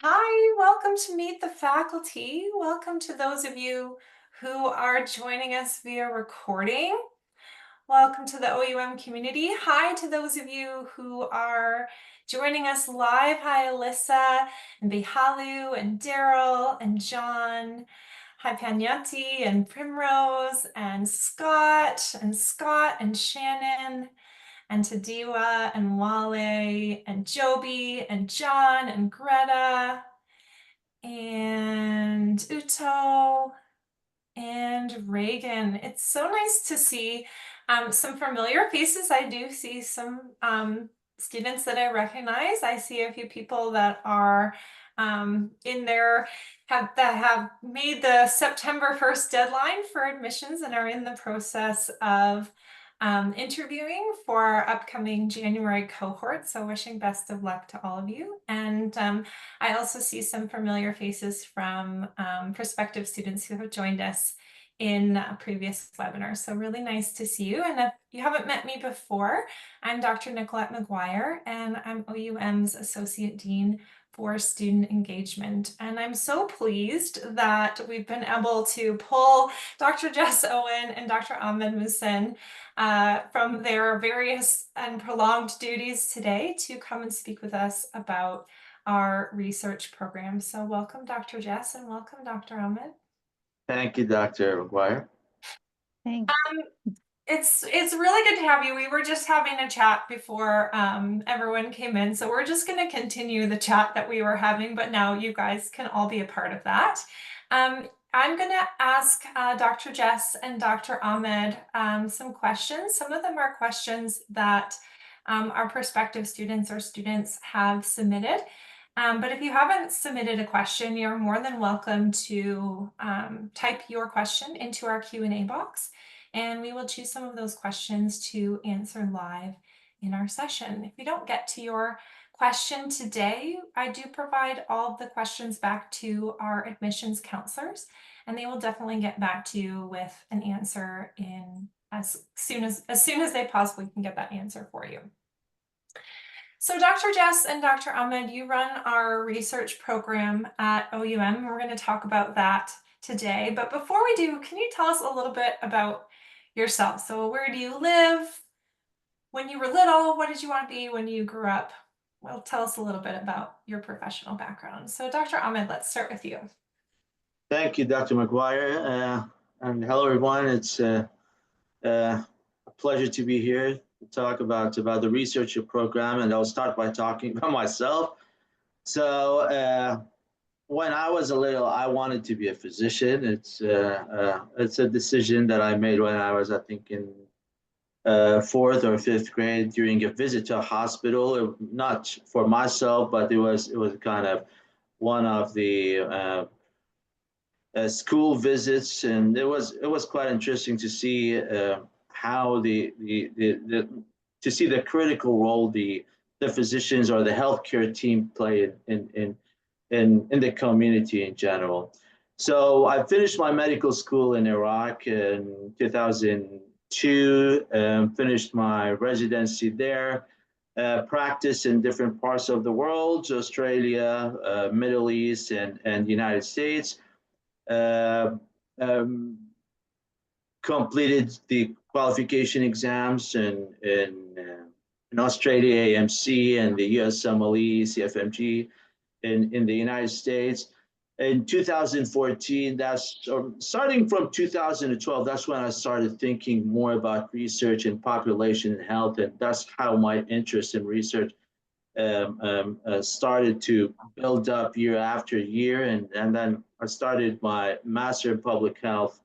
Hi, welcome to Meet the Faculty. Welcome to those of you who are joining us via recording. Welcome to the OUM community. Hi to those of you who are joining us live. Hi, Alyssa and Bihalu and Daryl and John. Hi, Panyati and Primrose and Scott and Shannon and Tadiwa and Wale and Joby and John and Greta and Uto and Reagan. It's so nice to see some familiar faces. I do see some students that I recognize. I see a few people that are in there that have made the September 1st deadline for admissions and are in the process of interviewing for our upcoming January cohort. So wishing best of luck to all of you. And I also see some familiar faces from prospective students who have joined us in previous webinars. So really nice to see you. And if you haven't met me before, I'm Dr. Nicolette McGuire, and I'm OUM's Associate Dean for Student Engagement. And I'm so pleased that we've been able to pull Dr. Jess Owen and Dr. Ahmed Muhsin from their various and prolonged duties today to come and speak with us about our research program. So welcome, Dr. Jess, and welcome, Dr. Ahmed. Thank you, Dr. McGuire. Thanks. It's really good to have you. We were just having a chat before everyone came in, so we're just going to continue the chat that we were having, but now you guys can all be a part of that. I'm going to ask Dr. Jess and Dr. Ahmed some questions. Some of them are questions that our prospective students or students have submitted. But if you haven't submitted a question, you're more than welcome to type your question into our Q&A box, and we will choose some of those questions to answer live in our session. If you don't get to your question today, I do provide all of the questions back to our admissions counselors, and they will definitely get back to you with an answer in as soon as they possibly can get that answer for you. So Dr. Jess and Dr. Ahmed, you run our research program at OUM. We're going to talk about that today. But before we do, can you tell us a little bit about yourself? So where do you live? When you were little, what did you want to be when you grew up? Well, tell us a little bit about your professional background. So Dr. Ahmed, let's start with you. Thank you, Dr. McGuire. And hello, everyone. It's a pleasure to be here to talk about the research program. And I'll start by talking about myself. So when I was a little, I wanted to be a physician. It's a decision that I made when I was, I think, in fourth or fifth grade during a visit to a hospital. Not for myself, but it was kind of one of the school visits, and it was quite interesting to see how to see the critical role the physicians or the healthcare team play in the community in general. So I finished my medical school in Iraq in 2002, finished my residency there, practiced in different parts of the world, Australia, Middle East, and the United States. Completed the qualification exams in Australia, AMC, and the USMLE, CFMG in the United States. In 2014, starting from 2012, that's when I started thinking more about research and population health, and that's how my interest in research started to build up year after year. And then I started my Master in Public Health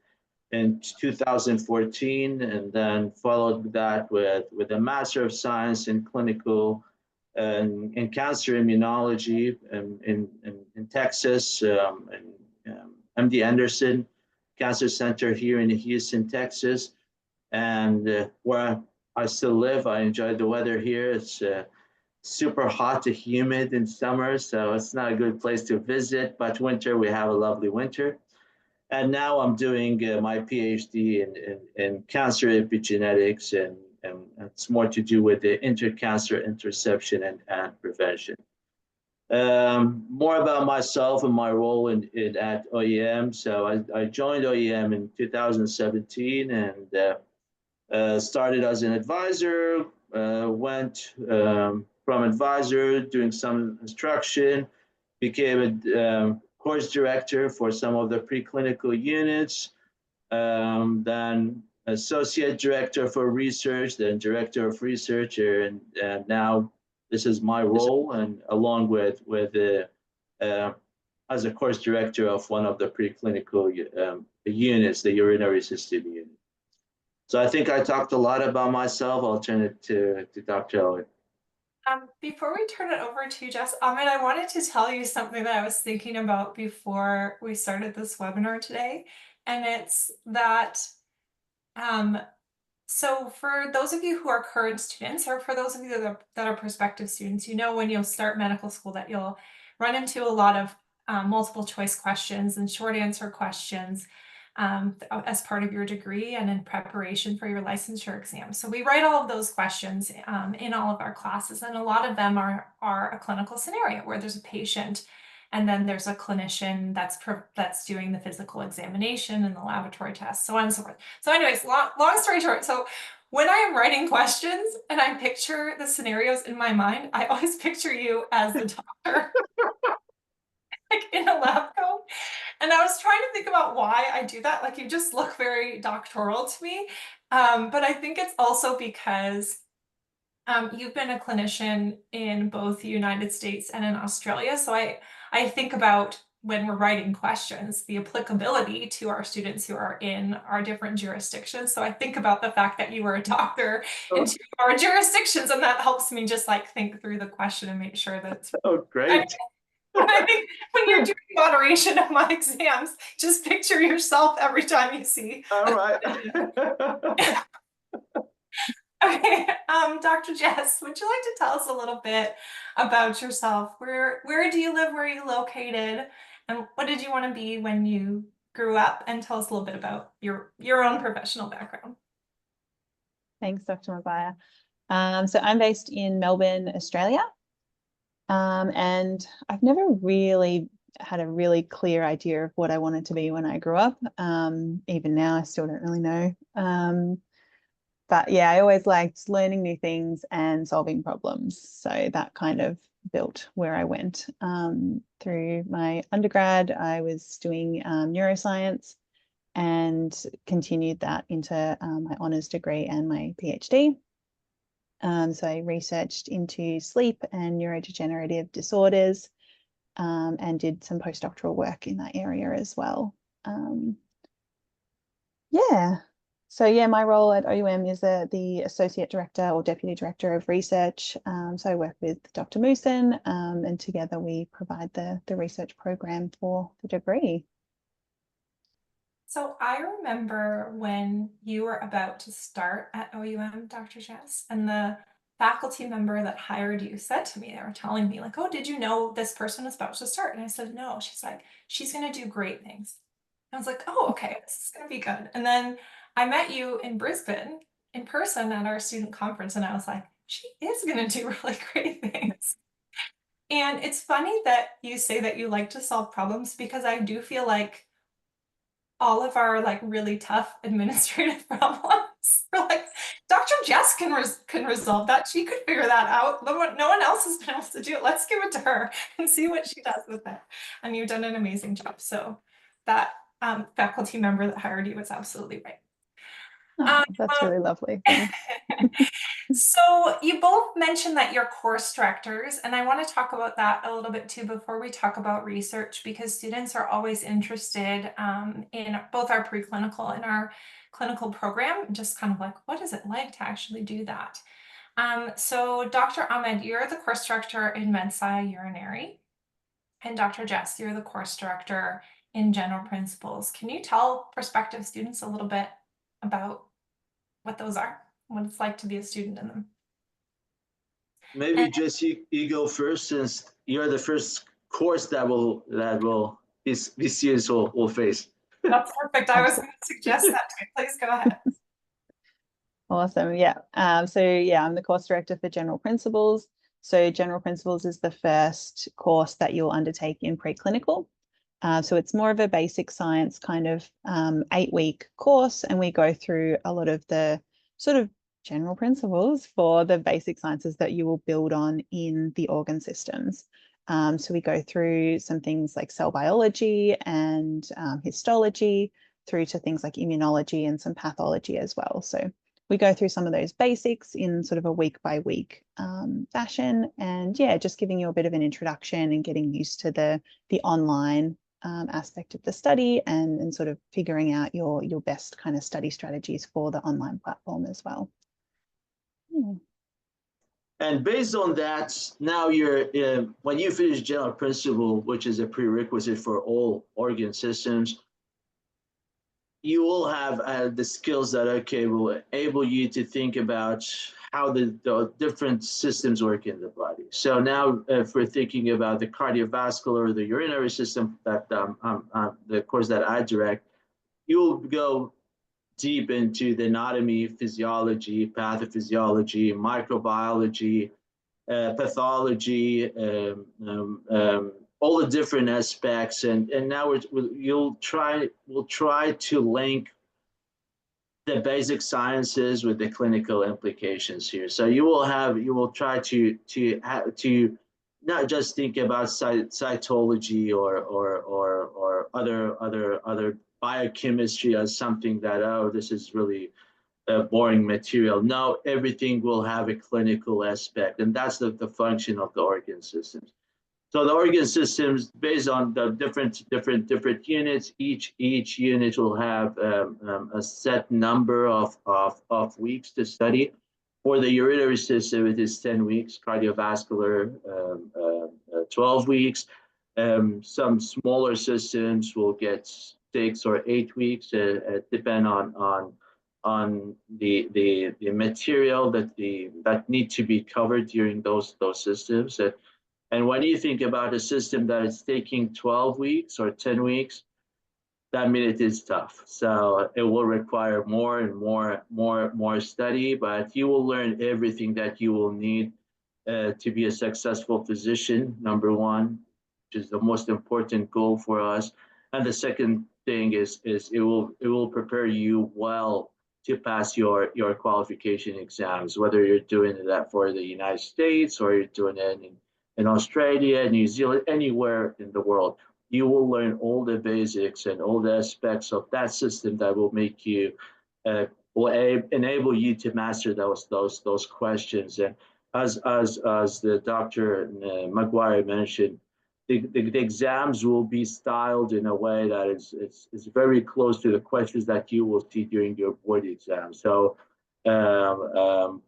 in 2014, and then followed that with a Master of Science in Clinical in Cancer Immunology in Texas, MD Anderson Cancer Center here in Houston, Texas. And where I still live, I enjoy the weather here. It's super hot to humid in summer, so it's not a good place to visit, but winter, we have a lovely winter. And now I'm doing my PhD in cancer epigenetics, and it's more to do with the intercancer interception and prevention. More about myself and my role at OUM. So I joined OUM in 2017 and started as an advisor, went from advisor doing some instruction, became a course director for some of the preclinical units, then associate director for research, then director of research, and now this is my role, and along with as a course director of one of the preclinical units, the urinary system unit. So I think I talked a lot about myself. I'll turn it to Dr. Owen. Before we turn it over to Jess, Ahmed, I wanted to tell you something that I was thinking about before we started this webinar today. And it's that, so for those of you who are current students, or for those of you that are prospective students, you know when you'll start medical school that you'll run into a lot of multiple choice questions and short answer questions as part of your degree and in preparation for your licensure exam. So we write all of those questions in all of our classes, and a lot of them are a clinical scenario where there's a patient and then there's a clinician that's doing the physical examination and the laboratory tests, so on and so forth. So anyways, long story short, so when I am writing questions and I picture the scenarios in my mind, I always picture you as the doctor, like in a lab coat. And I was trying to think about why I do that. Like, you just look very doctoral to me. But I think it's also because you've been a clinician in both the United States and in Australia. So I think about, when we're writing questions, the applicability to our students who are in our different jurisdictions. So I think about the fact that you were a doctor in two of our jurisdictions, and that helps me just like think through the question and make sure that it's Great. I think when you're doing moderation of my exams, just picture yourself every time you see. All right. Okay, Dr. Jess, would you like to tell us a little bit about yourself? Where do you live? Where are you located? And what did you want to be when you grew up? And tell us a little bit about your own professional background. Thanks, Dr. Maguire. So I'm based in Melbourne, Australia. And I've never really had a really clear idea of what I wanted to be when I grew up. Even now, I still don't really know. But yeah, I always liked learning new things and solving problems. So that kind of built where I went. Through my undergrad, I was doing neuroscience and continued that into my honours degree and my PhD. So I researched into sleep and neurodegenerative disorders, and did some postdoctoral work in that area as well. So my role at OUM is the Associate Director or Deputy Director of Research. So I work with Dr. Muhsin, and together we provide the research program for the degree. So I remember when you were about to start at OUM, Dr. Jess, and the faculty member that hired you said to me, they were telling me like, oh, did you know this person was about to start? And I said, no. She's like, she's going to do great things. And I was like, oh, okay, this is going to be good. And then I met you in Brisbane in person at our student conference, and I was like, she is going to do really great things. And it's funny that you say that you like to solve problems, because I do feel like all of our like really tough administrative problems, we're like, Dr. Jess can resolve that. She could figure that out. No one else has been able to do it. Let's give it to her and see what she does with it. And you've done an amazing job. So that faculty member that hired you was absolutely right. That's really lovely. So you both mentioned that you're course directors, and I want to talk about that a little bit too before we talk about research, because students are always interested in both our preclinical and our clinical program, just kind of like, what is it like to actually do that? So Dr. Ahmed, you're the course director in MedSci Urinary, and Dr. Jess, you're the course director in General Principles. Can you tell prospective students a little bit about what those are, what it's like to be a student in them? Maybe Jess, you go first, since you're the first course that these students will face. That's perfect. I was going to suggest that to you. Please go ahead. Awesome. Yeah. I'm the course director for General Principles. So general principles is the first course that you'll undertake in preclinical. So it's more of a basic science kind of 8-week course, and we go through a lot of the sort of general principles for the basic sciences that you will build on in the organ systems. So we go through some things like cell biology and histology, through to things like immunology and some pathology as well. So we go through some of those basics in sort of a week by week fashion, and yeah, just giving you a bit of an introduction and getting used to the online aspect of the study, and sort of figuring out your best kind of study strategies for the online platform as well. And based on that, now you're when you finish general principle, which is a prerequisite for all organ systems, you will have the skills that will enable you to think about how the different systems work in the body. So now, if we're thinking about the cardiovascular, the urinary system, that the course that I direct, you'll go deep into the anatomy, physiology, pathophysiology, microbiology, pathology, all the different aspects, and now we'll try to link the basic sciences with the clinical implications here. So you will try to not just think about cytology or other biochemistry as something that, oh, this is really boring material. No, everything will have a clinical aspect, and that's the function of the organ systems. So the organ systems, based on the different units, each unit will have a set number of weeks to study. For the urinary system, it is 10 weeks. Cardiovascular, 12 weeks. Some smaller systems will get 6 or 8 weeks, depend on the material that need to be covered during those systems. And when you think about a system that is taking 12 weeks or 10 weeks, that means it is tough. So it will require more and more study, but you will learn everything that you will need to be a successful physician, number one, which is the most important goal for us. And the second thing is it will prepare you well to pass your qualification exams, whether you're doing that for the United States or you're doing it in Australia, New Zealand, anywhere in the world. You will learn all the basics and all the aspects of that system that will make you, will enable you to master those questions. And as the Dr. Maguire mentioned, the exams will be styled in a way that is very close to the questions that you will see during your board exam. So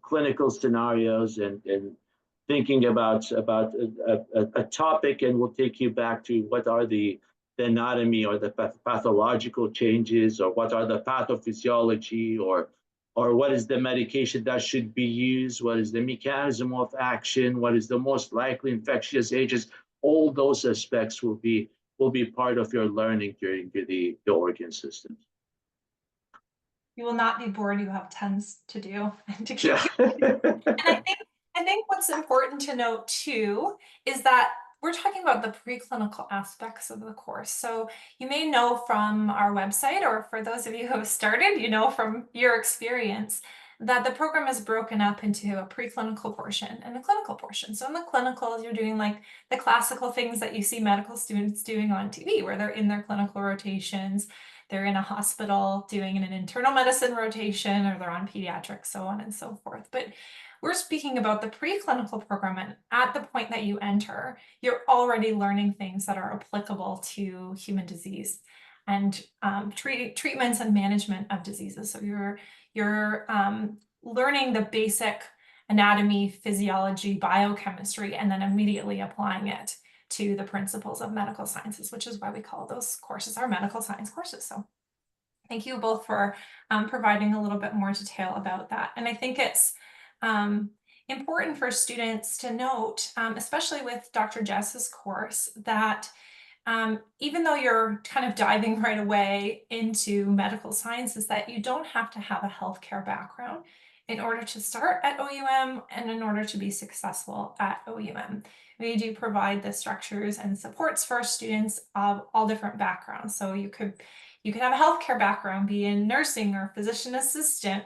clinical scenarios and thinking about a topic, and we'll take you back to what are the anatomy or the pathological changes, or what are the pathophysiology, or what is the medication that should be used, what is the mechanism of action, what is the most likely infectious agents. All those aspects will be part of your learning during the organ systems. You will not be bored. You have tons to do to keep Yeah. And I think what's important to note too is that we're talking about the preclinical aspects of the course. So you may know from our website, or for those of you who have started, you know from your experience, that the program is broken up into a preclinical portion and a clinical portion. So in the clinical, you're doing like the classical things that you see medical students doing on TV, where they're in their clinical rotations, they're in a hospital doing an internal medicine rotation, or they're on pediatrics, so on and so forth. But we're speaking about the preclinical program, and at the point that you enter, you're already learning things that are applicable to human disease and treatments and management of diseases. So you're learning the basic anatomy, physiology, biochemistry, and then immediately applying it to the principles of medical sciences, which is why we call those courses our medical science courses. So thank you both for providing a little bit more detail about that. And I think it's important for students to note, especially with Dr. Jess's course, that even though you're kind of diving right away into medical sciences, that you don't have to have a healthcare background in order to start at OUM and in order to be successful at OUM. We do provide the structures and supports for students of all different backgrounds. So you could have a healthcare background, be in nursing or physician assistant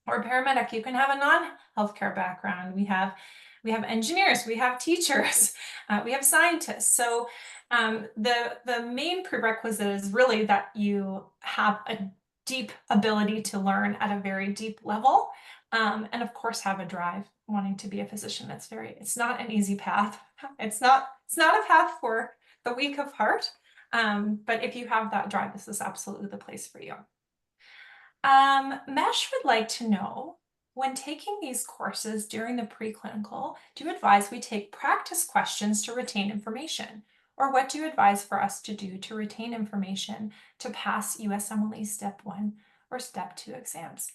or paramedic. You can have a non-healthcare background. We have engineers, we have teachers, we have scientists. So the main prerequisite is really that you have a deep ability to learn at a very deep level, and of course have a drive wanting to be a physician. It's not an easy path. It's not a path for the weak of heart, but if you have that drive, this is absolutely the place for you. Mesh would like to know, when taking these courses during the preclinical, do you advise we take practice questions to retain information? Or what do you advise for us to do to retain information to pass USMLE Step 1 or Step 2 exams?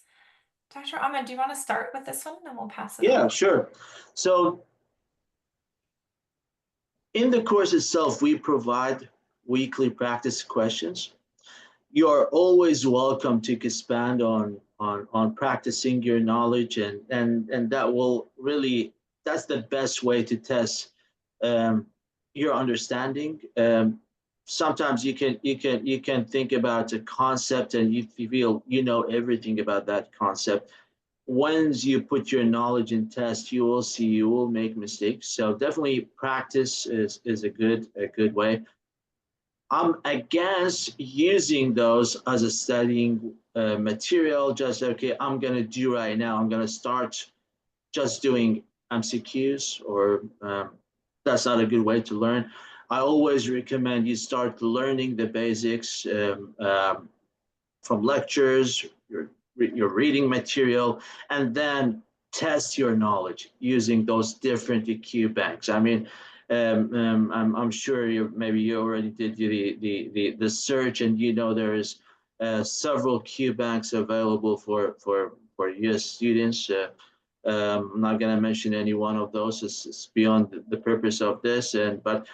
Dr. Ahmed, do you want to start with this one and then we'll pass it on? Yeah, sure. So in the course itself, we provide weekly practice questions. You are always welcome to expand on practicing your knowledge, and that will really, that's the best way to test your understanding. Sometimes you can think about a concept and you feel you know everything about that concept. Once you put your knowledge in test, you will see you will make mistakes. So definitely practice is a good way. I'm against using those as a studying material. Just, okay, I'm going to do right now. I'm going to start just doing MCQs, or that's not a good way to learn. I always recommend you start learning the basics from lectures, your reading material, and then test your knowledge using those different EQ banks. I mean, I'm sure maybe you already did the search, and you know there is several Q banks available for US students. I'm not going to mention any one of those. It's beyond the purpose of this, but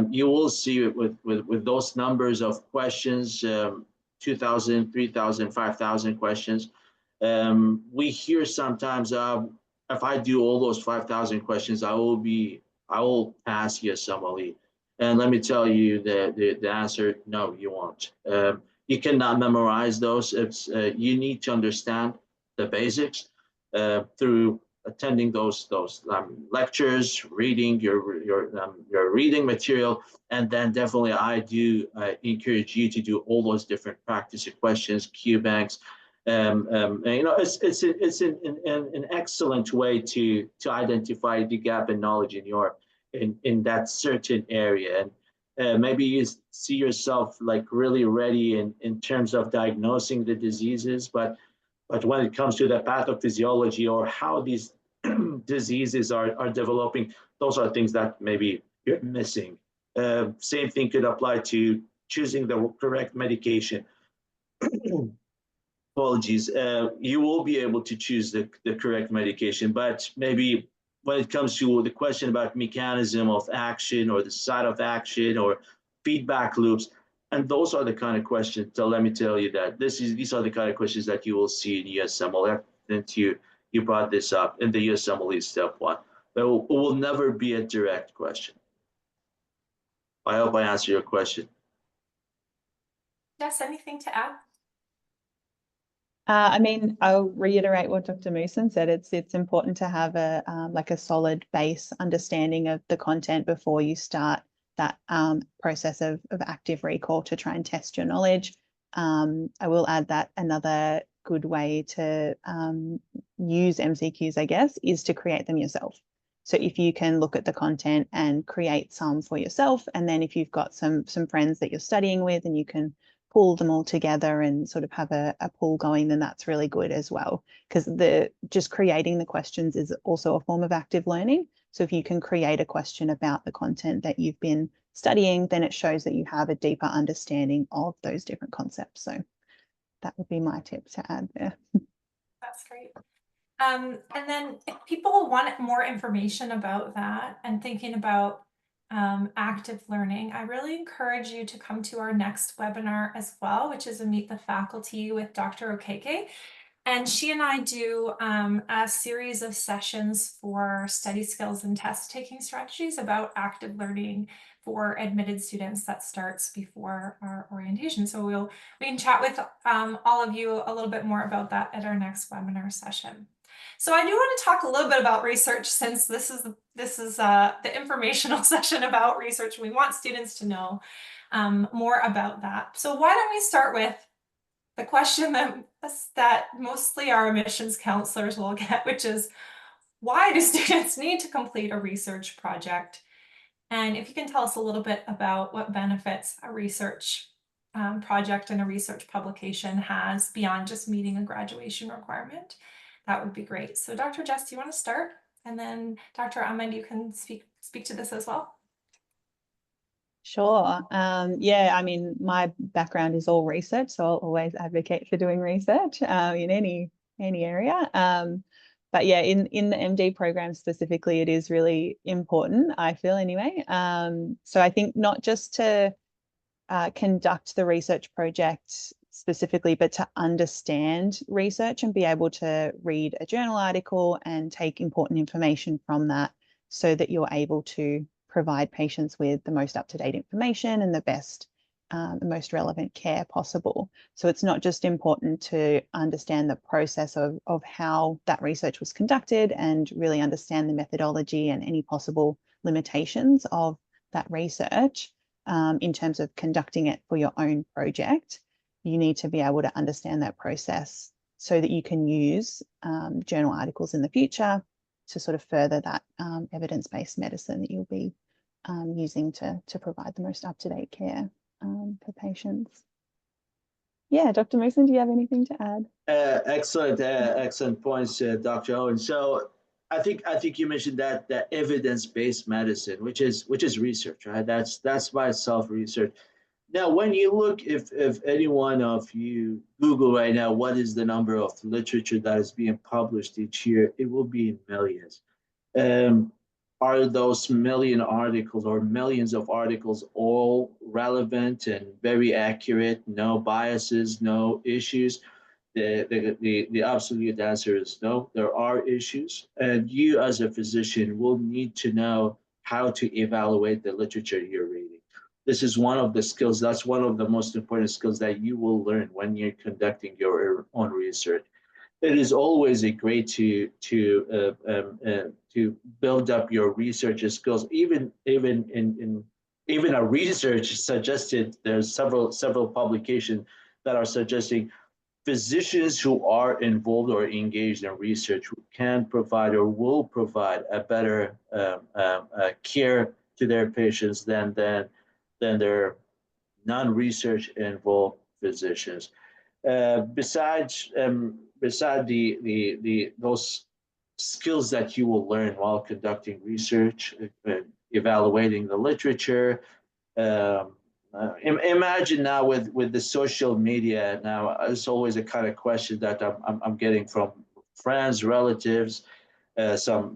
you will see with those numbers of questions, 2,000, 3,000, 5,000 questions. We hear sometimes, if I do all those 5,000 questions, I will pass USMLE. And let me tell you the answer: no, you won't. You cannot memorize those. You need to understand the basics through attending those lectures, reading your reading material, and then definitely I do encourage you to do all those different practice questions, Q banks. And, you know, it's an excellent way to identify the gap in knowledge in that certain area, and maybe you see yourself like really ready in terms of diagnosing the diseases, but when it comes to the pathophysiology or how these diseases are developing, those are things that maybe you're missing. Same thing could apply to choosing the correct medication. Apologies. You will be able to choose the correct medication, but maybe when it comes to the question about mechanism of action or the site of action or feedback loops, and those are the kind of questions. So let me tell you that these are the kind of questions that you will see in USMLE. And you brought this up in the USMLE Step 1. But it will never be a direct question. I hope I answered your question. Yes, anything to add? I mean, I'll reiterate what Dr. Muhsin said. It's important to have a like a solid base understanding of the content before you start that process of active recall to try and test your knowledge. I will add that another good way to use MCQs, I guess, is to create them yourself. So if you can look at the content and create some for yourself, and then if you've got some friends that you're studying with and you can pull them all together and sort of have a pool going, then that's really good as well, because just creating the questions is also a form of active learning. So if you can create a question about the content that you've been studying, then it shows that you have a deeper understanding of those different concepts. So that would be my tip to add there. That's great. And then if people want more information about that and thinking about active learning, I really encourage you to come to our next webinar as well, which is a Meet the Faculty with Dr. Okeke. And she and I do a series of sessions for study skills and test taking strategies about active learning for admitted students that starts before our orientation. So we can chat with all of you a little bit more about that at our next webinar session. So I do want to talk a little bit about research, since this is the informational session about research. We want students to know more about that. So why don't we start with the question that mostly our admissions counselors will get, which is, why do students need to complete a research project? And if you can tell us a little bit about what benefits a research project and a research publication has beyond just meeting a graduation requirement, that would be great. So Dr. Jess, do you want to start? And then Dr. Ahmed, you can speak to this as well. Sure. Yeah, I mean, my background is all research, so I'll always advocate for doing research in any area. But yeah, in the MD program specifically, it is really important, I feel anyway. So I think not just to conduct the research project specifically, but to understand research and be able to read a journal article and take important information from that, so that you're able to provide patients with the most up-to-date information and the best, the most relevant care possible. So it's not just important to understand the process of how that research was conducted and really understand the methodology and any possible limitations of that research in terms of conducting it for your own project. You need to be able to understand that process so that you can use journal articles in the future to sort of further that evidence-based medicine that you'll be using to provide the most up-to-date care for patients. Yeah, Dr. Muhsin, do you have anything to add? Excellent points, Dr. Owen. So I think you mentioned that evidence-based medicine, which is research, right? That's by itself research. Now, when you look, if any one of you Google right now, what is the number of literature that is being published each year, it will be in millions. Are those million articles or millions of articles all relevant and very accurate, no biases, no issues? The absolute answer is no. There are issues, and you as a physician will need to know how to evaluate the literature you're reading. This is one of the skills, that's one of the most important skills that you will learn when you're conducting your own research. It is always a great to build up your research skills. Even a research suggested, there's several publications that are suggesting physicians who are involved or engaged in research can provide or will provide a better care to their patients than their non-research involved physicians. Besides those skills that you will learn while conducting research, evaluating the literature. Imagine now with the social media now, it's always a kind of question that I'm getting from friends, relatives, some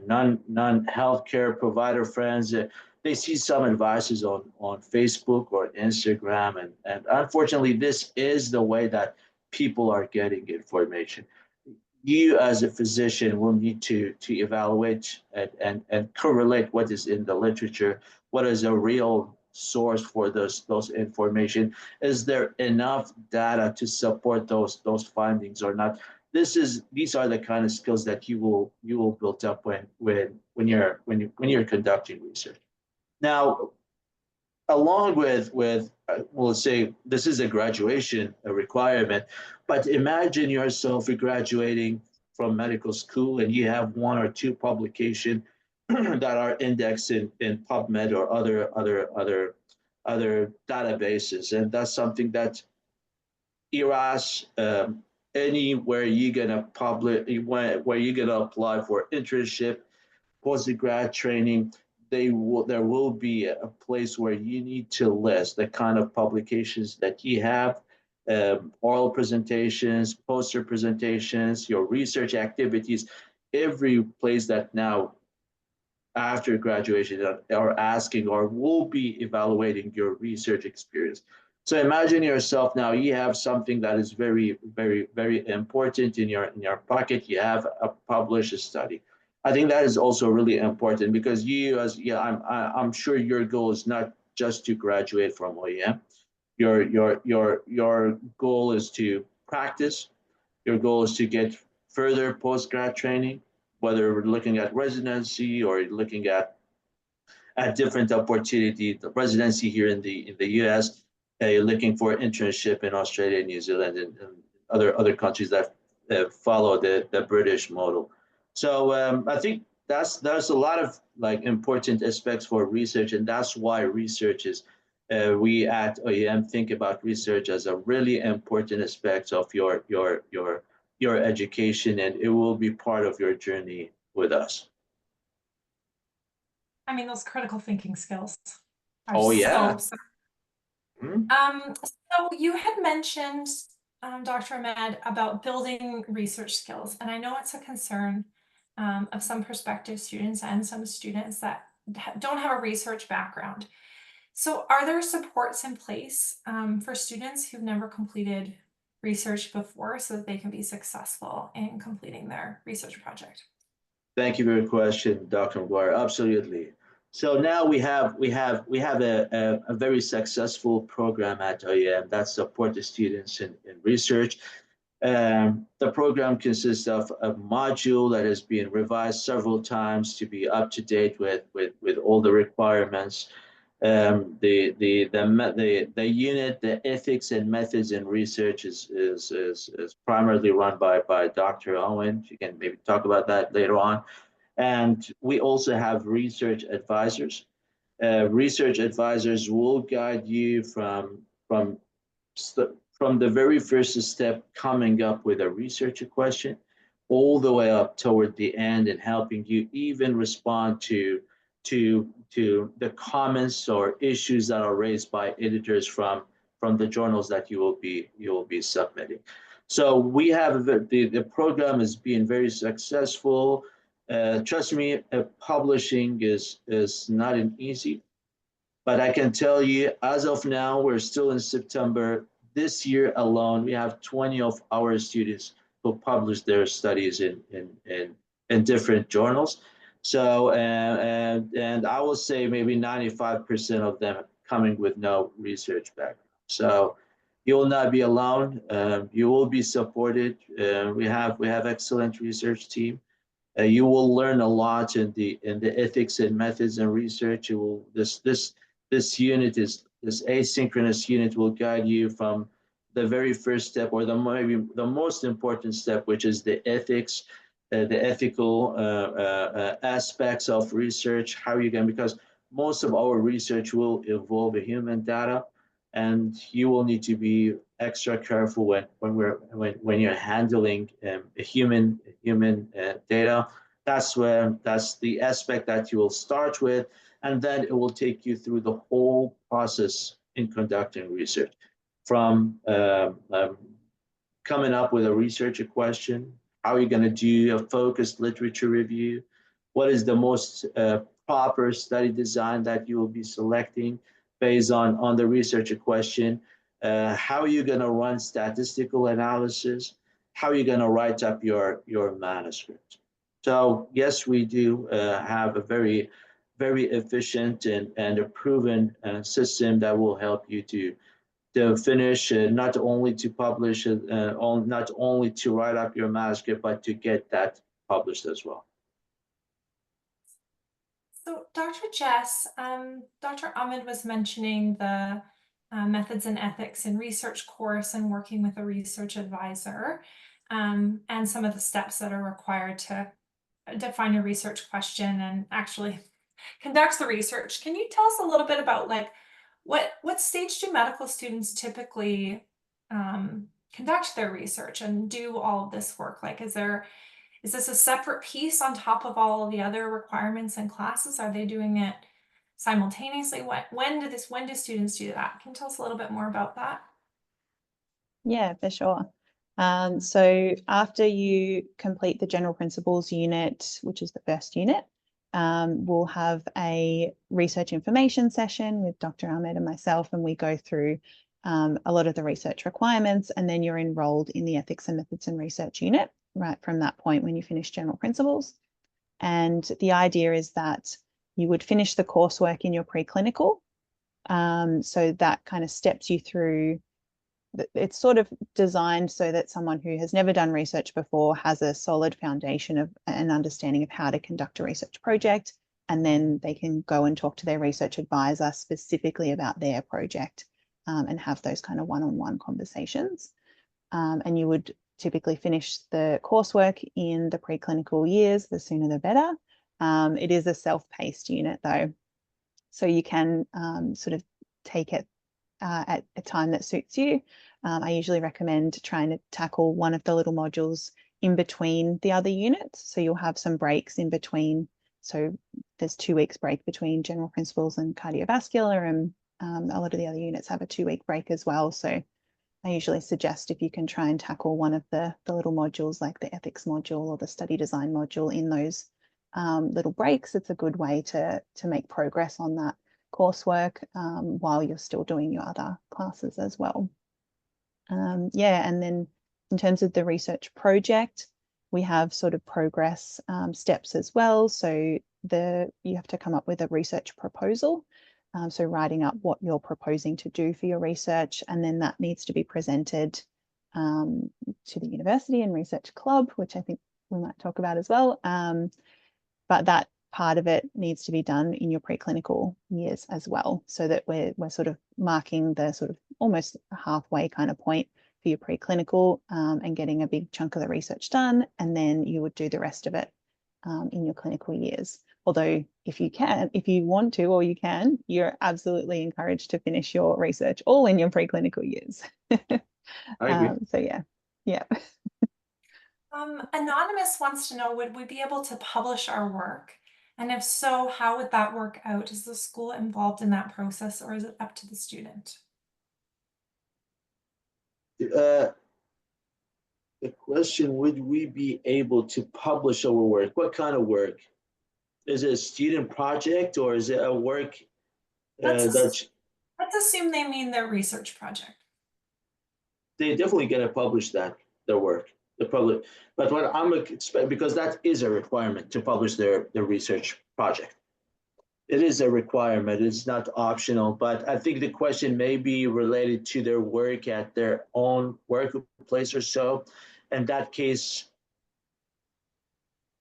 non-healthcare provider friends. They see some advices on Facebook or Instagram, and unfortunately, this is the way that people are getting information. You as a physician will need to evaluate and correlate what is in the literature, what is a real source for those information. Is there enough data to support those findings or not? These are the kind of skills that you will build up when you're conducting research. Now, along with we'll say this is a graduation requirement, but imagine yourself graduating from medical school and you have one or two publications that are indexed in PubMed or other databases, and that's something that ERAS, anywhere you're gonna publish, where you're gonna apply for internship, post-grad training, there will be a place where you need to list the kind of publications that you have, oral presentations, poster presentations, your research activities, every place that now after graduation are asking or will be evaluating your research experience. So imagine yourself now, you have something that is very, very, very important in your pocket. You have a published study. I think that is also really important because you, as yeah, I'm sure your goal is not just to graduate from OUM. Your goal is to practice. Your goal is to get further postgrad training, whether we're looking at residency or looking at different opportunity, the residency here in the US, you're looking for internship in Australia, New Zealand, and other countries that follow the British model. So I think there's a lot of like important aspects for research, and that's why research is we at OUM think about research as a really important aspect of your education, and it will be part of your journey with us. I mean, those critical thinking skills are Oh yeah. so. Mhm. So you had mentioned, Dr. Ahmed, about building research skills, and I know it's a concern of some prospective students and some students that don't have a research background. So are there supports in place for students who've never completed research before so that they can be successful in completing their research project? Thank you for your question, Dr. McGuire. Absolutely. So now we have a very successful program at OUM that support the students in research. The program consists of a module that has been revised several times to be up to date with all the requirements. The unit, the ethics and methods in research is primarily run by Dr. Owen. You can maybe talk about that later on. And we also have research advisors. Research advisors will guide you from the very first step, coming up with a research question, all the way up toward the end and helping you even respond to the comments or issues that are raised by editors from the journals that you will be submitting. So we have the program is being very successful. Trust me, publishing is not an easy, but I can tell you, as of now, we're still in September. This year alone, we have 20 of our students who published their studies in different journals. So, and I will say maybe 95% of them coming with no research background. So you will not be alone. You will be supported. We have excellent research team. You will learn a lot in the ethics and methods and research. You will this unit is this asynchronous unit will guide you from the very first step, or maybe the most important step, which is the ethics, the ethical aspects of research. How you can, because most of our research will involve human data, and you will need to be extra careful when you're handling human data. That's the aspect that you will start with, and then it will take you through the whole process in conducting research, from coming up with a research question, how are you going to do a focused literature review, what is the most proper study design that you will be selecting based on the research question, how are you going to run statistical analysis, how are you going to write up your manuscript. So yes, we do have a very efficient and a proven system that will help you to finish, not only to publish, not only to write up your manuscript, but to get that published as well. So Dr. Jess, Dr. Ahmed was mentioning the methods and ethics in research course and working with a research advisor, and some of the steps that are required to define your research question and actually conduct the research. Can you tell us a little bit about like what stage do medical students typically conduct their research and do all of this work? Like, is this a separate piece on top of all of the other requirements and classes? Are they doing it simultaneously? When do students do that? Can you tell us a little bit more about that? Yeah, for sure. So after you complete the general principles unit, which is the first unit, we'll have a research information session with Dr. Ahmed and myself, and we go through a lot of the research requirements, and then you're enrolled in the ethics and methods and research unit right from that point when you finish general principles. And the idea is that you would finish the coursework in your preclinical. So that kind of steps you through. It's sort of designed so that someone who has never done research before has a solid foundation of an understanding of how to conduct a research project, and then they can go and talk to their research advisor specifically about their project, and have those kind of one-on-one conversations. And you would typically finish the coursework in the preclinical years, the sooner the better. It is a self-paced unit though, so you can sort of take it at a time that suits you. I usually recommend trying to tackle one of the little modules in between the other units. So you'll have some breaks in between. So there's 2 weeks break between general principles and cardiovascular, and a lot of the other units have a 2-week break as well. So I usually suggest if you can try and tackle one of the little modules like the ethics module or the study design module in those little breaks, it's a good way to make progress on that coursework while you're still doing your other classes as well. Yeah, and then in terms of the research project, we have sort of progress steps as well. So you have to come up with a research proposal. So writing up what you're proposing to do for your research, and then that needs to be presented to the university and research club, which I think we might talk about as well. But that part of it needs to be done in your preclinical years as well, so that we're sort of marking the sort of almost a halfway kind of point for your preclinical, and getting a big chunk of the research done, and then you would do the rest of it in your clinical years. Although if you want to, or you can, you're absolutely encouraged to finish your research all in your preclinical years. I agree. So yeah. Anonymous wants to know, would we be able to publish our work? And if so, how would that work out? Is the school involved in that process, or is it up to the student? The question, would we be able to publish our work? What kind of work? Is it a student project, or is it a work Let's assume they mean their research project. They definitely going to publish their work, but what I'm expecting, because that is a requirement to publish their research project. It is a requirement, it's not optional, but I think the question may be related to their work at their own workplace or so. In that case,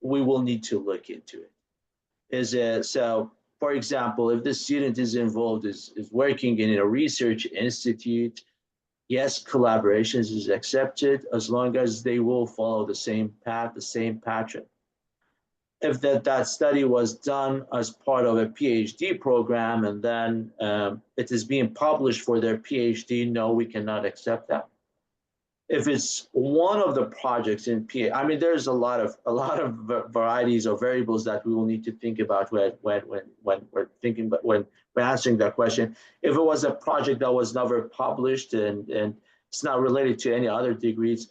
we will need to look into it. So, for example, if the student is involved, is working in a research institute, yes, collaborations is accepted as long as they will follow the same path, the same pattern. If that study was done as part of a PhD program and then it is being published for their PhD, no, we cannot accept that. If it's one of the projects in PhD, I mean, there's a lot of varieties or variables that we will need to think about when we're thinking, but when we're answering that question. If it was a project that was never published and it's not related to any other degrees,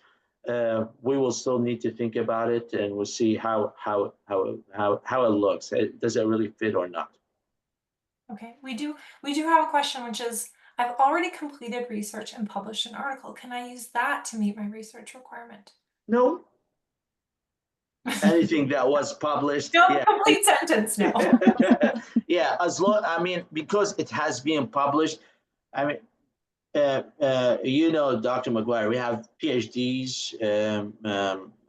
we will still need to think about it, and we'll see how it looks. Does it really fit or not? Okay, we do have a question, which is, I've already completed research and published an article. Can I use that to meet my research requirement? No. Anything that was published. No, yeah. complete sentence, no. Yeah, as long, I mean, because it has been published, I mean, you know, Dr. McGuire, we have PhDs. The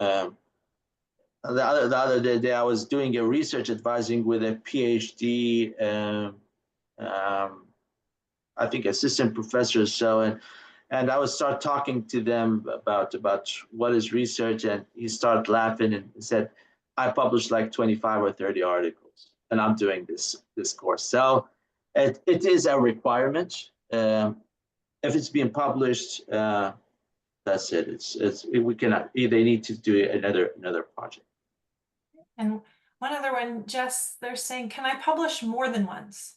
other day, I was doing a research advising with a PhD, I think assistant professor or so, and I would start talking to them about what is research, and he started laughing and said, I published like 25 or 30 articles, and I'm doing this course. So it is a requirement. If it's being published, that's it. We cannot. They need to do another project. And one other one, Jess, they're saying, can I publish more than once?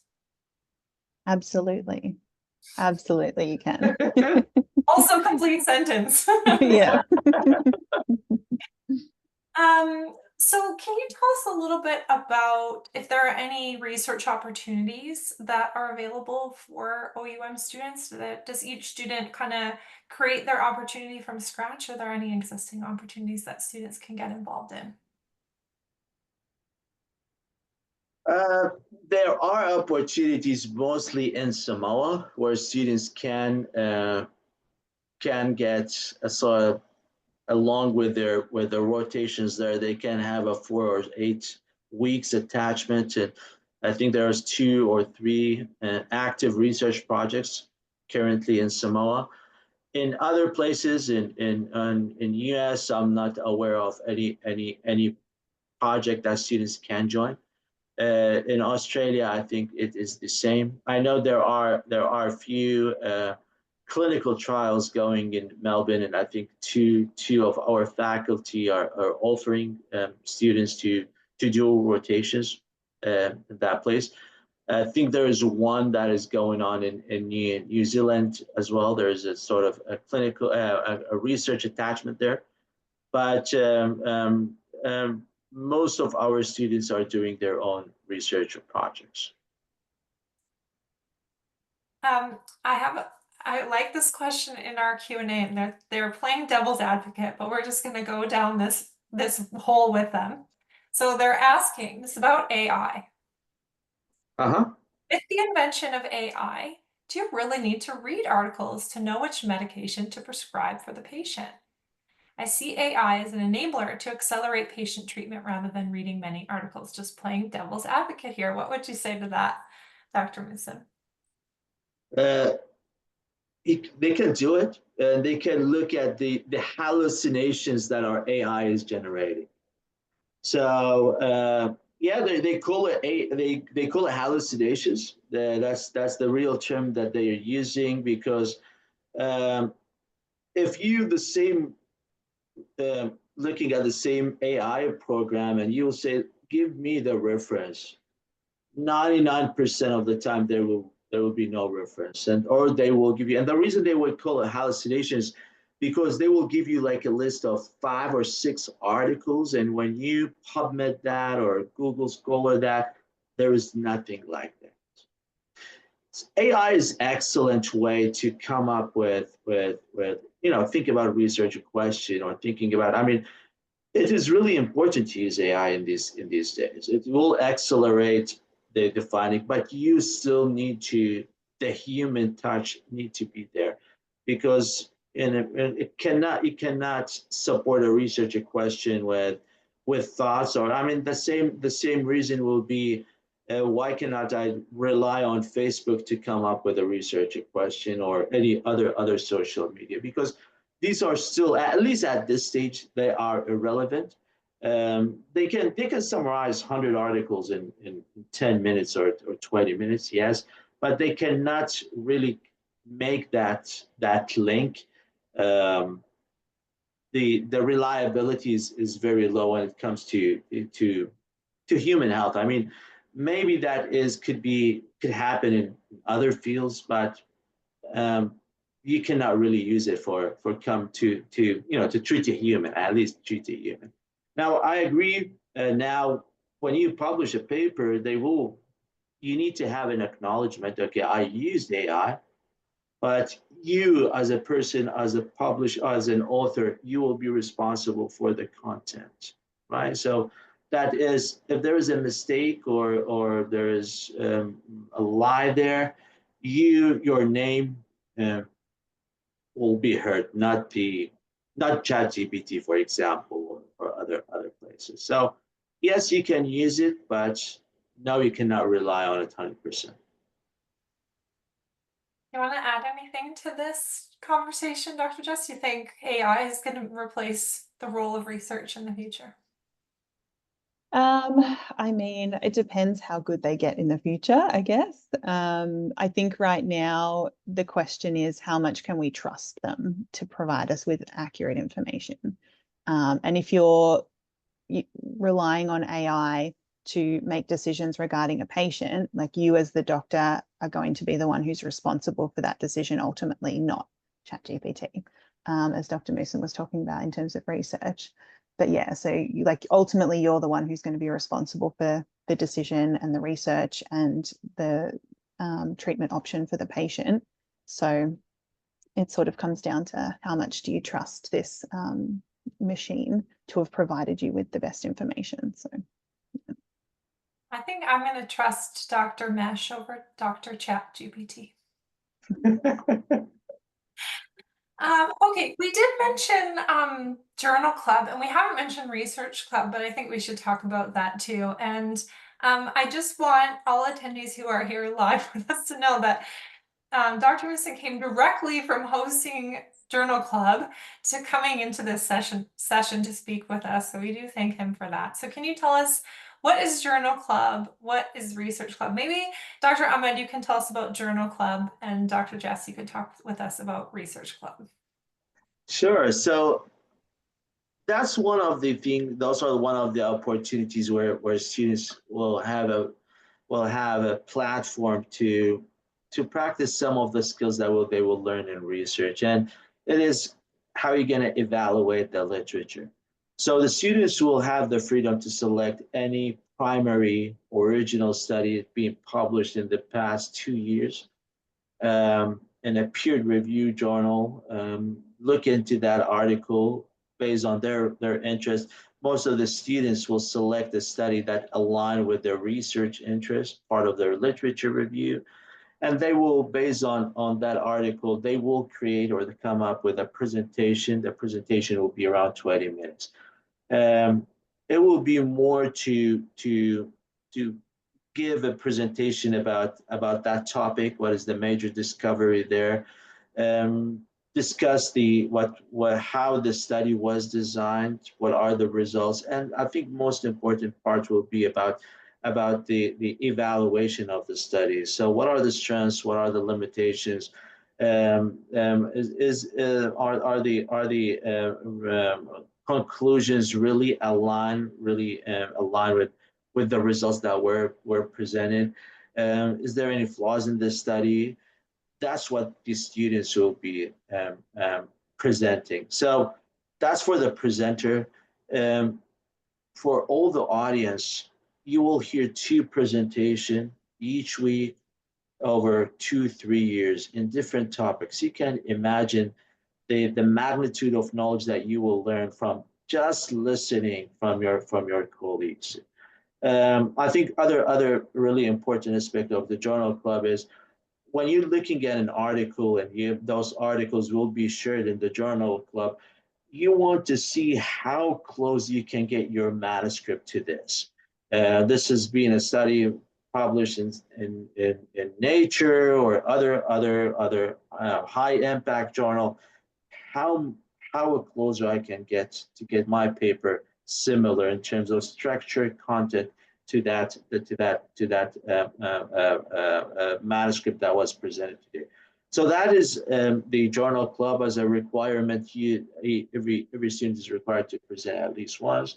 Absolutely you can. Also complete sentence. Yeah. So can you tell us a little bit about if there are any research opportunities that are available for OUM students? Does each student kind of create their opportunity from scratch? Are there any existing opportunities that students can get involved in? There are opportunities mostly in Samoa where students can get a sort of, along with their rotations there, they can have a 4 or 8 weeks attachment. And I think there's 2 or 3 active research projects currently in Samoa. In other places in US, I'm not aware of any project that students can join. In Australia, I think it is the same. I know there are a few clinical trials going in Melbourne, and I think two of our faculty are offering students to do rotations at that place. I think there is one that is going on in New Zealand as well. There's a sort of a clinical a research attachment there, but most of our students are doing their own research projects. I like this question in our Q&A, and they're playing devil's advocate, but we're just going to go down this hole with them. So they're asking, this is about AI. With the invention of AI, do you really need to read articles to know which medication to prescribe for the patient? I see AI as an enabler to accelerate patient treatment rather than reading many articles. Just playing devil's advocate here. What would you say to that, Dr. Muhsin? They can do it, and they can look at the hallucinations that our AI is generating. So yeah, they call it they call it hallucinations. That's the real term that they are using, because if you the same looking at the same AI program and you'll say, give me the reference, 99% of the time there will be no reference, and or they will give you, and the reason they would call it hallucinations because they will give you like a list of 5 or 6 articles, and when you PubMed that or Google Scholar that, there is nothing like that. AI is excellent way to come up with think about a research question or thinking about, I mean, it is really important to use AI in these days. It will accelerate the finding, but you still need the human touch need to be there, because it cannot support a research question with thoughts, or I mean the same reason will be why cannot I rely on Facebook to come up with a research question or any other social media, because these are still, at least at this stage, they are irrelevant. They can summarize 100 articles in 10 minutes or 20 minutes, yes, but they cannot really make that link. The reliability is very low when it comes to human health. I mean, maybe that could happen in other fields, but you cannot really use it for to treat a human, at least treat a human. Now, I agree. Now, when you publish a paper, you need to have an acknowledgement. Okay, I used AI, but you, as a person, as a publisher, as an author, you will be responsible for the content, right? So that is, if there is a mistake or there is a lie there, your name will be heard, not ChatGPT, for example, or other places. So yes, you can use it, but no, you cannot rely on it 100%. You want to add anything to this conversation, Dr. Jess? Do you think AI is going to replace the role of research in the future? I mean, it depends how good they get in the future, I guess. I think right now the question is, how much can we trust them to provide us with accurate information? And if you're relying on AI to make decisions regarding a patient, like you as the doctor are going to be the one who's responsible for that decision ultimately, not ChatGPT, as Dr. Muhsin was talking about in terms of research. yeah, so you like ultimately you're the one who's going to be responsible for the decision and the research and the treatment option for the patient. So it sort of comes down to how much do you trust this machine to have provided you with the best information. So I think I'm going to trust Dr. Mesh over Dr. Chat GPT. Okay, we did mention journal club, and we haven't mentioned research club, but I think we should talk about that too. And I just want all attendees who are here live with us to know that Dr. Muhsin came directly from hosting journal club to coming into this session to speak with us. So we do thank him for that. So can you tell us, what is journal club? What is research club? Maybe Dr. Ahmed, you can tell us about journal club, and Dr. Jess, you could talk with us about research club. Sure. So that's one of the things, those are one of the opportunities where students will have a platform to practice some of the skills that they will learn in research. And it is how you're going to evaluate the literature. So the students will have the freedom to select any primary original study being published in the past 2 years in a peer-reviewed journal, look into that article based on their interest. Most of the students will select a study that align with their research interest, part of their literature review, and they will, based on that article, they will create or they come up with a presentation. The presentation will be around 20 minutes. It will be more to give a presentation about that topic. What is the major discovery there? Discuss how the study was designed. What are the results? And I think most important part will be about the evaluation of the study. So what are the strengths? What are the limitations? Are the conclusions really align with the results that were presented? Is there any flaws in this study? That's what the students will be presenting. So that's for the presenter. For all the audience, you will hear 2 presentations each week over 2-3 years in different topics. You can imagine the magnitude of knowledge that you will learn from just listening from your colleagues. I think other really important aspect of the journal club is when you're looking at an article and those articles will be shared in the journal club, you want to see how close you can get your manuscript to this. This has been a study published in Nature or other high impact journal. How close I can get to get my paper similar in terms of structure, content to that manuscript that was presented today. So that is the journal club as a requirement. Every student is required to present at least once,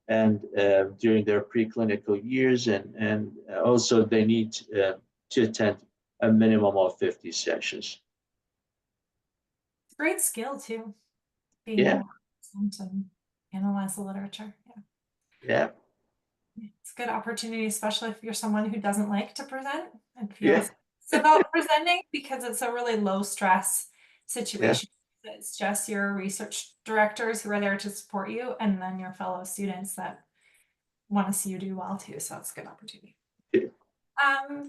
and during their preclinical years, and also they need to attend a minimum of 50 sessions. Great skill too, being Yeah. able to present and analyze the literature. Yeah. It's a good opportunity, especially if you're someone who doesn't like to present and Yeah. feels about presenting, because it's a really low stress situation. Yeah. It's just your research directors who are there to support you, and then your fellow students that want to see you do well too. So it's a good opportunity. Yeah.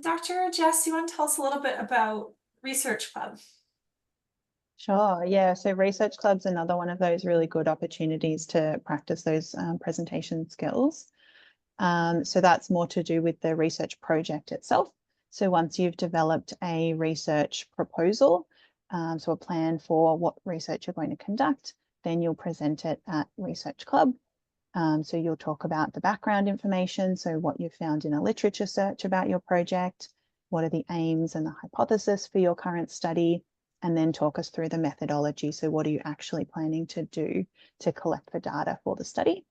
Dr. Jess, you want to tell us a little bit about Research Club? Sure, yeah. So Research Club's another one of those really good opportunities to practice those presentation skills. So that's more to do with the research project itself. So once you've developed a research proposal, so a plan for what research you're going to conduct, then you'll present it at Research Club. So you'll talk about the background information, so what you've found in a literature search about your project, what are the aims and the hypothesis for your current study, and then talk us through the methodology. So what are you actually planning to do to collect the data for the study?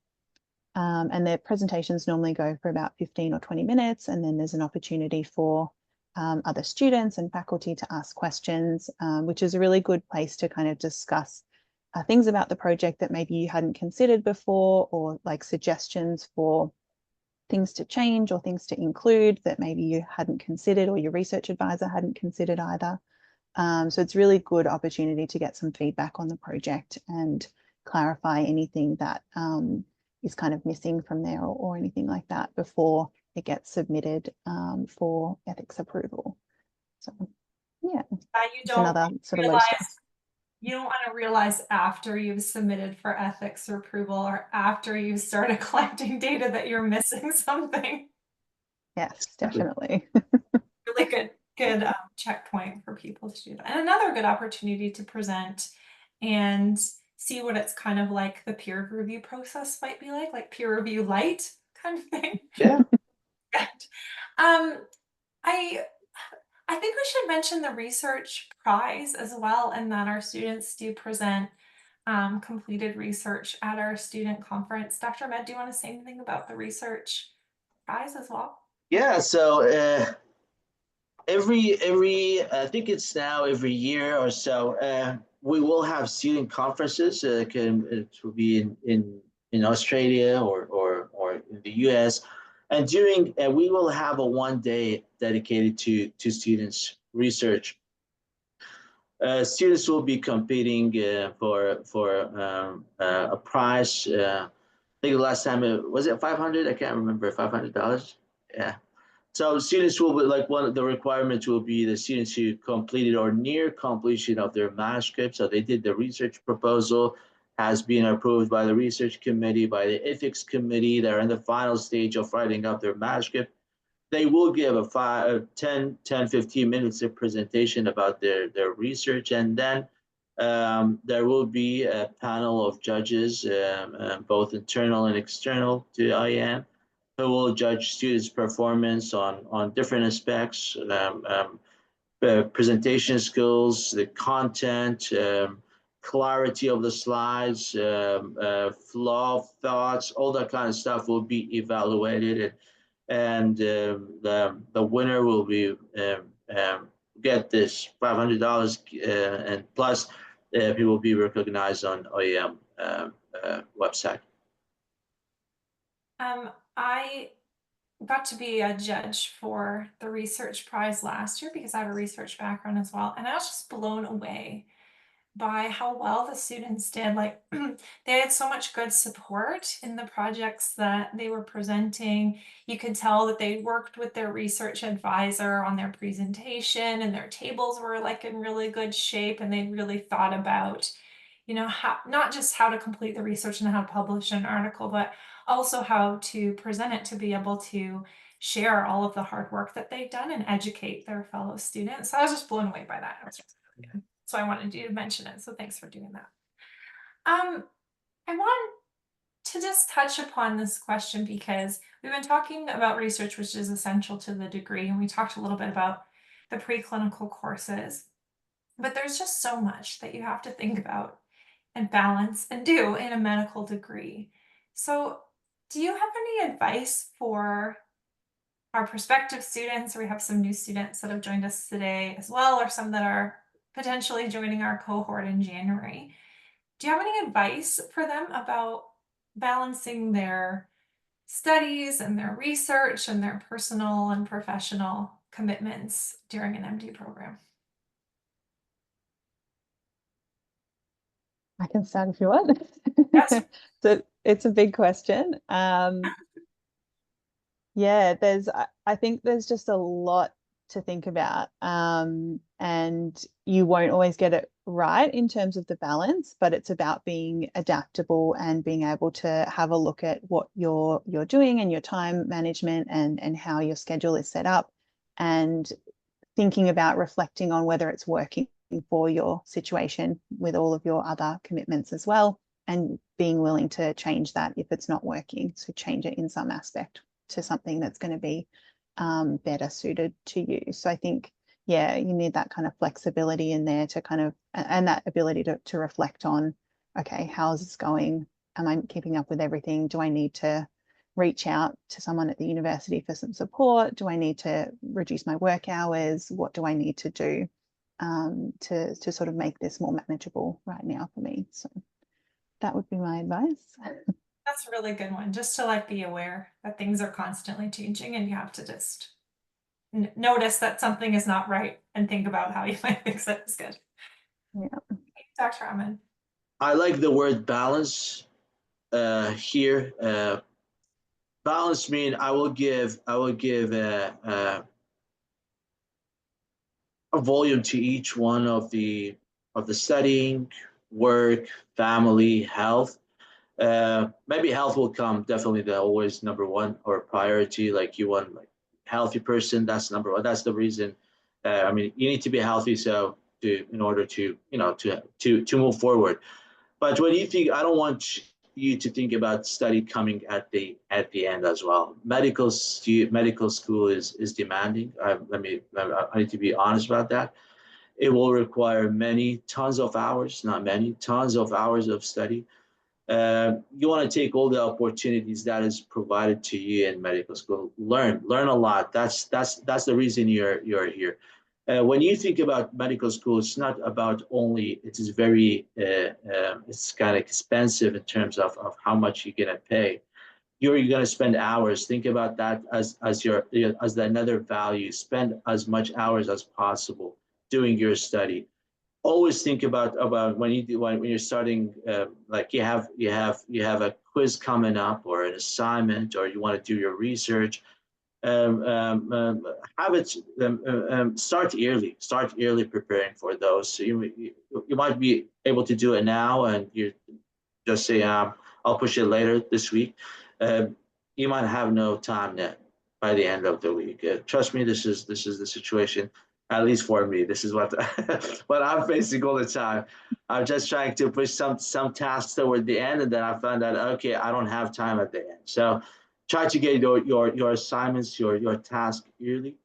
And the presentations normally go for about 15 or 20 minutes, and then there's an opportunity for other students and faculty to ask questions, which is a really good place to kind of discuss things about the project that maybe you hadn't considered before, or like suggestions for things to change or things to include that maybe you hadn't considered or your research advisor hadn't considered either. So it's really good opportunity to get some feedback on the project and clarify anything that is kind of missing from there, or anything like that before it gets submitted for ethics approval. So yeah, You it's don't another sort of low realize stress. you don't want to realize after you've submitted for ethics approval or after you started collecting data that you're missing something. Yes, definitely. Really good checkpoint for people to do that. And another good opportunity to present and see what it's kind of like the peer review process might be like peer review light kind of thing. Yeah. I think we should mention the research prize as well, and that our students do present completed research at our student conference. Dr. Ahmed, do you want to say anything about the research prize as well? Yeah. So every I think it's now every year or so, we will have student conferences. It will be in Australia or in the US, and during we will have a 1 day dedicated to students research. Students will be competing for a prize. I think the last time was it 500? I can't remember. $500. Yeah. So students will be like, one of the requirements will be the students who completed or near completion of their manuscript. So they did the research proposal, has been approved by the research committee, by the ethics committee. They're in the final stage of writing up their manuscript. They will give a 10, 15 minutes of presentation about their research. And then there will be a panel of judges, both internal and external to OUM, who will judge students' performance on different aspects, presentation skills, the content, clarity of the slides, flow of thoughts, all that kind of stuff will be evaluated. And the winner will be get this $500, and plus he will be recognized on OUM website. I got to be a judge for the research prize last year because I have a research background as well, and I was just blown away by how well the students did. Like they had so much good support in the projects that they were presenting. You could tell that they worked with their research advisor on their presentation, and their tables were like in really good shape, and they really thought about, you know, how, not just how to complete the research and how to publish an article, but also how to present it to be able to share all of the hard work that they've done and educate their fellow students. So I was just blown away by that. So I wanted you to mention it. So thanks for doing that. I want to just touch upon this question because we've been talking about research, which is essential to the degree, and we talked a little bit about the preclinical courses, but there's just so much that you have to think about and balance and do in a medical degree. So do you have any advice for our prospective students, or we have some new students that have joined us today as well, or some that are potentially joining our cohort in January? Do you have any advice for them about balancing their studies and their research and their personal and professional commitments during an MD program? I can start if you want. Yes. So it's a big question. Yeah, I think there's just a lot to think about. And you won't always get it right in terms of the balance, but it's about being adaptable and being able to have a look at what you're doing and your time management and how your schedule is set up, and thinking about reflecting on whether it's working for your situation with all of your other commitments as well, and being willing to change that if it's not working. So change it in some aspect to something that's going to be better suited to you. So I think, yeah, you need that kind of flexibility in there to kind of, and that ability to reflect on, okay, how's this going? Am I keeping up with everything? Do I need to reach out to someone at the university for some support? Do I need to reduce my work hours? What do I need to do? to sort of make this more manageable right now for me. So that would be my advice. That's a really good one, just to like be aware that things are constantly changing and you have to just notice that something is not right and think about how you might fix it. Is good. Yeah. Dr. Ahmed. I like the word balance here. Balance mean I will give a volume to each one of the studying, work, family, health. Maybe health will come definitely the always number one or priority. Like you want like healthy person, that's number one. That's the reason. I mean, you need to be healthy so in order to to move forward. But when you think, I don't want you to think about study coming at the end as well. Medical school is demanding. I need to be honest about that. It will require tons of hours, not many, tons of hours of study. You want to take all the opportunities that is provided to you in medical school. Learn a lot. That's the reason you're here. When you think about medical school, it's not about only, it is very, it's kind of expensive in terms of how much you're going to pay. You're going to spend hours. Think about that as another value. Spend as much hours as possible doing your study. Always think about when you're starting, like you have a quiz coming up or an assignment, or you want to do your research. Have it start early preparing for those. So you might be able to do it now and you just say I'll push it later this week. You might have no time yet by the end of the week. Trust me, this is the situation, at least for me. This is what what I'm facing all the time. I'm just trying to push some tasks toward the end, and then I found out, okay, I don't have time at the end. So try to get your assignments, your task early.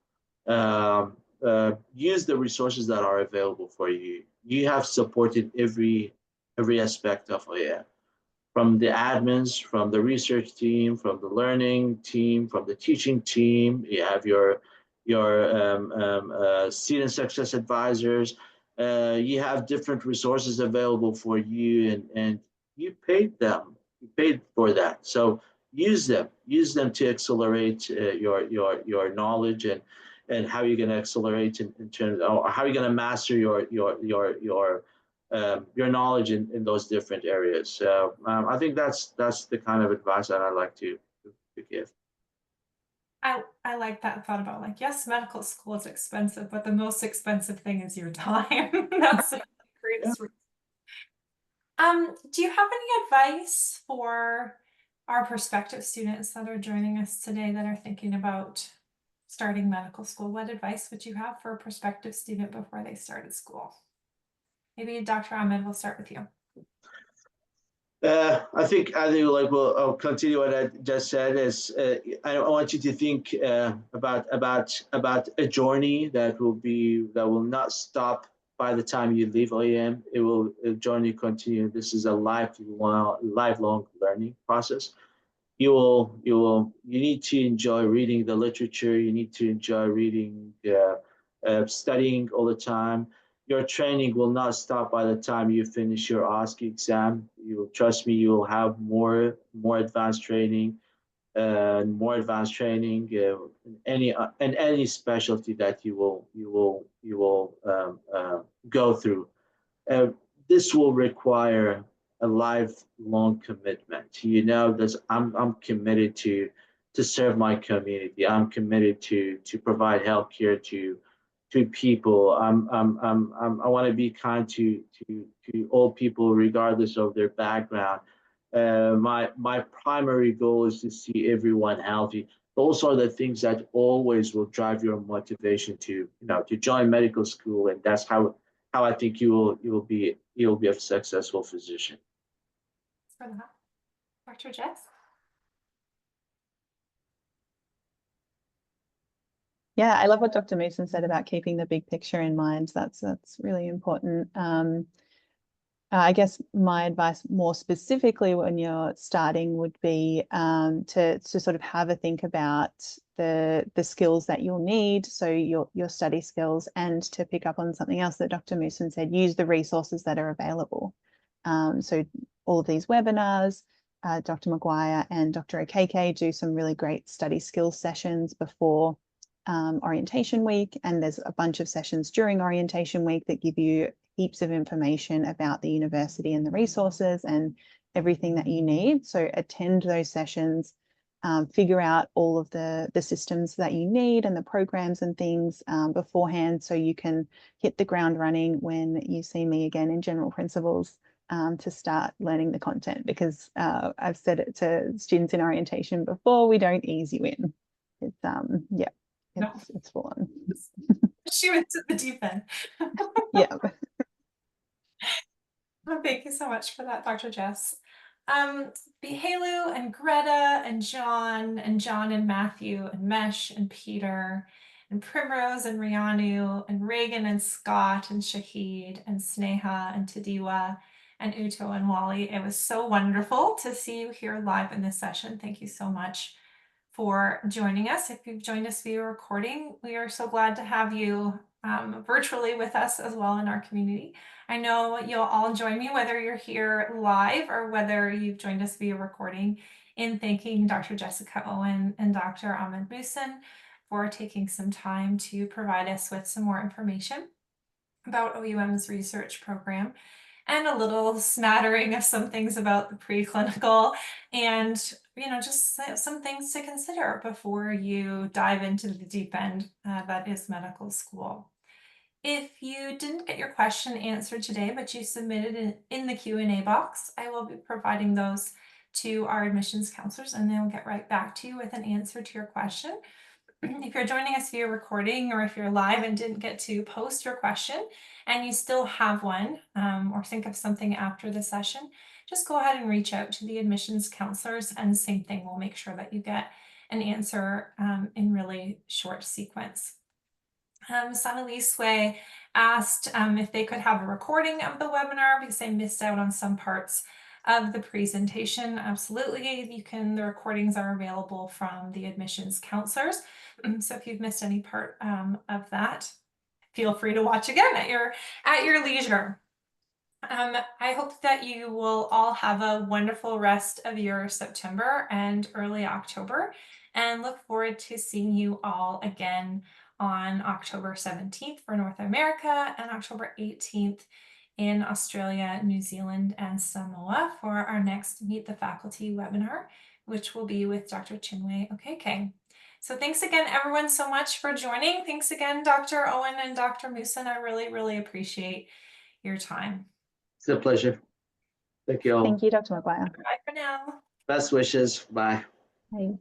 Use the resources that are available for you. You have supported every aspect of OEM, from the admins, from the research team, from the learning team, from the teaching team. You have your student success advisors. You have different resources available for you, and you paid them. You paid for that, so use them. Use them to accelerate your knowledge and how you're going to accelerate in terms of, or how you're going to master your knowledge in those different areas. So I think that's the kind of advice that I like to give. I like that thought about like, yes, medical school is expensive, but the most expensive thing is your time. That's the greatest reason. Do you have any advice for our prospective students that are joining us today that are thinking about starting medical school? What advice would you have for a prospective student before they started school? Maybe Dr. Ahmed, we'll start with you. I think like I'll continue what I just said. Is I want you to think about a journey that will not stop by the time you leave OEM. A journey continue. This is a lifelong learning process. You need to enjoy reading the literature. You need to enjoy reading, studying all the time. Your training will not stop by the time you finish your OSCE exam. You will, trust me, you will have more advanced training, more advanced training in any specialty that you will go through. This will require a lifelong commitment. You know, I'm committed to serve my community. I'm committed to provide healthcare to people. I want to be kind to all people regardless of their background. My primary goal is to see everyone healthy. Those are the things that always will drive your motivation to join medical school, and that's how I think you'll be a successful physician. For that, Dr. Jess. Yeah, I love what Dr. Muhsin said about keeping the big picture in mind. That's really important. I guess my advice more specifically when you're starting would be to sort of have a think about the skills that you'll need, so your study skills, and to pick up on something else that Dr. Muhsin said, use the resources that are available. So all of these webinars, Dr. Maguire and Dr. Okeke do some really great study skills sessions before orientation week, and there's a bunch of sessions during orientation week that give you heaps of information about the university and the resources and everything that you need. So attend those sessions, figure out all of the systems that you need and the programs and things beforehand, so you can hit the ground running when you see me again in general principles, to start learning the content, because I've said it to students in orientation before, we don't ease you in. It's yeah, it's full on. She went to the deep end. Yeah. Well, thank you so much for that, Dr. Jess. Bihelu and Greta and John and Matthew and Mesh and Peter and Primrose and Rianu and Reagan and Scott and Shahid and Sneha and Tadiwa and Uto and Wally. It was so wonderful to see you here live in this session. Thank you so much for joining us. If you've joined us via recording, we are so glad to have you virtually with us as well in our community. I know you'll all join me, whether you're here live or whether you've joined us via recording, in thanking Dr. Jessica Owen and Dr. Ahmed Muhsin for taking some time to provide us with some more information about OUM's research program, and a little smattering of some things about the preclinical, and just some things to consider before you dive into the deep end that is medical school. If you didn't get your question answered today, but you submitted it in the Q&A box, I will be providing those to our admissions counselors, and they'll get right back to you with an answer to your question. If you're joining us via recording, or if you're live and didn't get to post your question and you still have one, or think of something after the session, just go ahead and reach out to the admissions counselors, and same thing, we'll make sure that you get an answer in really short sequence. Sanalise Way asked if they could have a recording of the webinar because they missed out on some parts of the presentation. Absolutely, you can. The recordings are available from the admissions counselors. So if you've missed any part of that, feel free to watch again at your leisure. I hope that you will all have a wonderful rest of your September and early October, and look forward to seeing you all again on October 17th for North America and October 18th in Australia, New Zealand, and Samoa for our next Meet the Faculty webinar, which will be with Dr. Chinwe Okeke. So thanks again, everyone, so much for joining. Thanks again, Dr. Owen and Dr. Muhsin. I really, really appreciate your time. It's a pleasure. Thank you all. Thank you, Dr. Maguire. Bye for now. Best wishes. Bye. Bye.